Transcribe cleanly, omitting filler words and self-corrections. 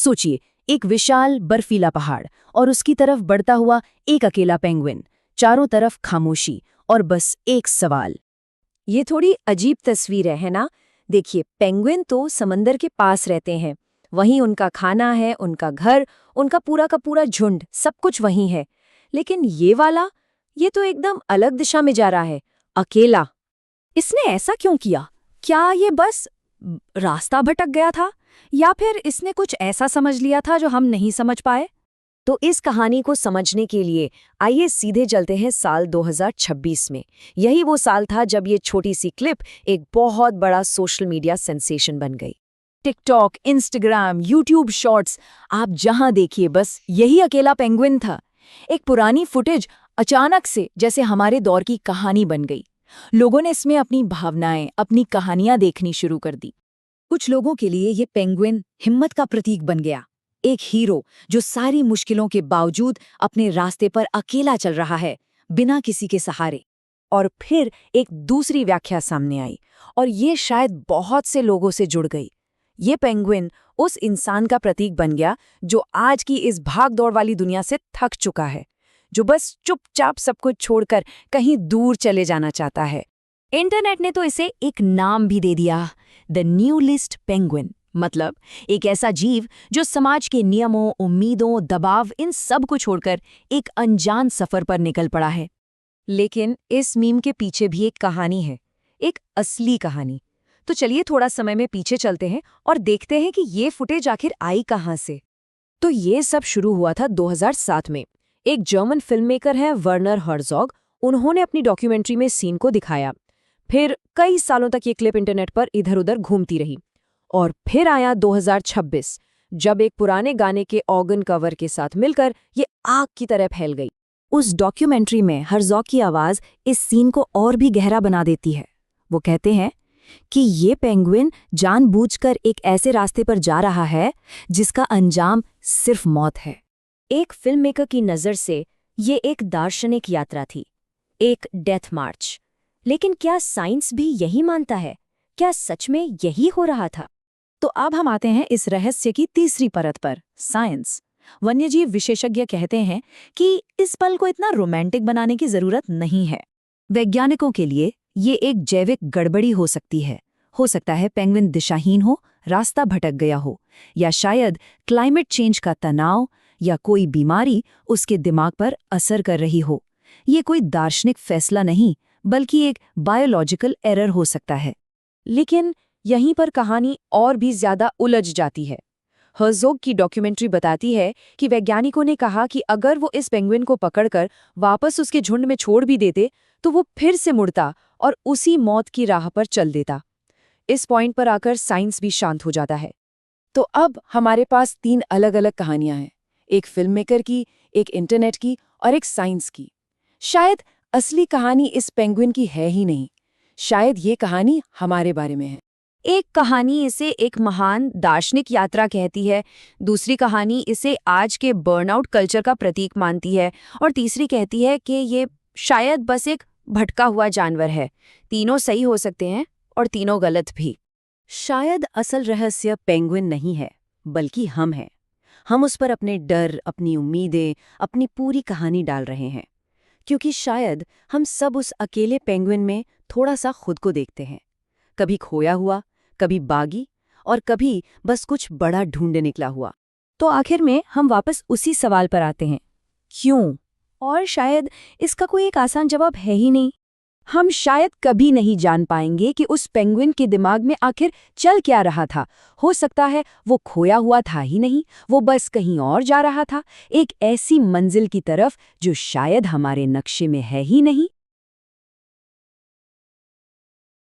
सोचिए, एक विशाल बर्फीला पहाड़ और उसकी तरफ बढ़ता हुआ एक अकेला पेंगुइन, चारों तरफ खामोशी और बस एक सवाल। ये थोड़ी अजीब तस्वीर है ना? देखिए, पेंगुइन तो समंदर के पास रहते हैं, वहीं उनका खाना है, उनका घर, उनका पूरा का पूरा झुंड, सब कुछ वहीं है। लेकिन ये वाला, ये तो एकदम अलग दिशा में जा रहा है, अकेला। इसने ऐसा क्यों किया? क्या ये बस रास्ता भटक गया था, या फिर इसने कुछ ऐसा समझ लिया था जो हम नहीं समझ पाए? तो इस कहानी को समझने के लिए आइए सीधे चलते हैं साल 2026 में। यही वो साल था जब ये छोटी सी क्लिप एक बहुत बड़ा सोशल मीडिया सेंसेशन बन गई। टिकटॉक, इंस्टाग्राम, यूट्यूब शॉर्ट्स, आप जहां देखिए बस यही अकेला पेंगुइन था। एक पुरानी फुटेज अचानक से जैसे हमारे दौर की कहानी बन गई। लोगों ने इसमें अपनी भावनाएं, अपनी कहानियां देखनी शुरू कर दी। कुछ लोगों के लिए ये पेंगुइन हिम्मत का प्रतीक बन गया, एक हीरो जो सारी मुश्किलों के बावजूद अपने रास्ते पर अकेला चल रहा है, बिना किसी के सहारे। और फिर एक दूसरी व्याख्या सामने आई, और ये शायद बहुत से लोगों से जुड़ गई। ये पेंगुइन उस इंसान का प्रतीक बन गया जो आज की इस भाग-दौड़ वाली दुनिया से थक चुका है, जो बस चुपचाप सब कुछ छोड़कर कहीं दूर चले जाना चाहता है। इंटरनेट ने तो इसे एक नाम भी दे दिया, द न्यू लिस्ट पेंगुइन। मतलब एक ऐसा जीव जो समाज के नियमों, उम्मीदों, दबाव, इन सब को छोड़कर एक अनजान सफर पर निकल पड़ा है। लेकिन इस मीम के पीछे भी एक कहानी है, एक असली कहानी। तो चलिए थोड़ा समय में पीछे चलते हैं और देखते हैं कि ये फुटेज आखिर आई कहाँ से। तो ये सब शुरू हुआ था 2007 में। एक जर्मन फिल्ममेकर है वर्नर हर्ज़ोग, उन्होंने अपनी डॉक्यूमेंट्री में सीन को दिखाया। फिर कई सालों तक ये क्लिप इंटरनेट पर इधर-उधर घूमती रही। और फिर आया 2026, जब एक पुराने गाने के ऑर्गन कवर के साथ मिलकर ये आग की तरह फैल गई। उस डॉक्यूमेंट्री में हर्ज़ोग की आवाज़ इस सीन को और भी गहरा बना देती है। वो कहते हैं कि ये पेंगुइन जानबूझकर एक ऐसे रास्ते पर जा रहा है जिसका अंजाम सिर्फ मौत है। एक फिल्ममेकर की नज़र से ये एक दार्शनिक यात्रा थी, एक डेथ मार्च। लेकिन क्या साइंस भी यही मानता है? क्या सच में यही हो रहा था? तो अब हम आते हैं इस रहस्य की तीसरी परत पर, साइंस। वन्यजीव विशेषज्ञ कहते हैं कि इस पल को इतना रोमांटिक बनाने की जरूरत नहीं है। वैज्ञानिकों के लिए ये एक जैविक गड़बड़ी हो सकती है। हो सकता है पेंगुइन दिशाहीन हो, रास्ता भटक गया हो, या शायद क्लाइमेट चेंज का तनाव या कोई बीमारी उसके दिमाग पर असर कर रही हो। ये कोई दार्शनिक फैसला नहीं, बल्कि एक बायोलॉजिकल एरर हो सकता है। लेकिन यहीं पर कहानी और भी ज्यादा उलझ जाती है। हर्ज़ोग की डॉक्यूमेंट्री बताती है कि वैज्ञानिकों ने कहा कि अगर वो इस पेंगुइन को पकड़कर वापस उसके झुंड में छोड़ भी देते तो वो फिर से मुड़ता और उसी मौत की राह पर चल देता। इस पॉइंट पर आकर साइंस भी शांत हो जाता है। तो अब हमारे पास 3 अलग-अलग कहानियां हैं, एक फिल्ममेकर की, एक इंटरनेट की और एक साइंस की। शायद असली कहानी इस पेंगुइन की है ही नहीं, शायद ये कहानी हमारे बारे में है। एक कहानी इसे एक महान दार्शनिक यात्रा कहती है, दूसरी कहानी इसे आज के बर्नआउट कल्चर का प्रतीक मानती है, और तीसरी कहती है कि ये शायद बस एक भटका हुआ जानवर है। तीनों सही हो सकते हैं और तीनों गलत भी। शायद असल रहस्य पेंगुइन नहीं है, बल्कि हम हैं। हम उस पर अपने डर, अपनी उम्मीदें, अपनी पूरी कहानी डाल रहे हैं। क्योंकि शायद हम सब उस अकेले पेंगुइन में थोड़ा सा खुद को देखते हैं, कभी खोया हुआ, कभी बागी, और कभी बस कुछ बड़ा ढूंढ निकला हुआ। तो आखिर में हम वापस उसी सवाल पर आते हैं, क्यों? और शायद इसका कोई एक आसान जवाब है ही नहीं। हम शायद कभी नहीं जान पाएंगे कि उस पेंगुइन के दिमाग में आखिर चल क्या रहा था। हो सकता है वो खोया हुआ था ही नहीं, वो बस कहीं और जा रहा था, एक ऐसी मंजिल की तरफ जो शायद हमारे नक्शे में है ही नहीं।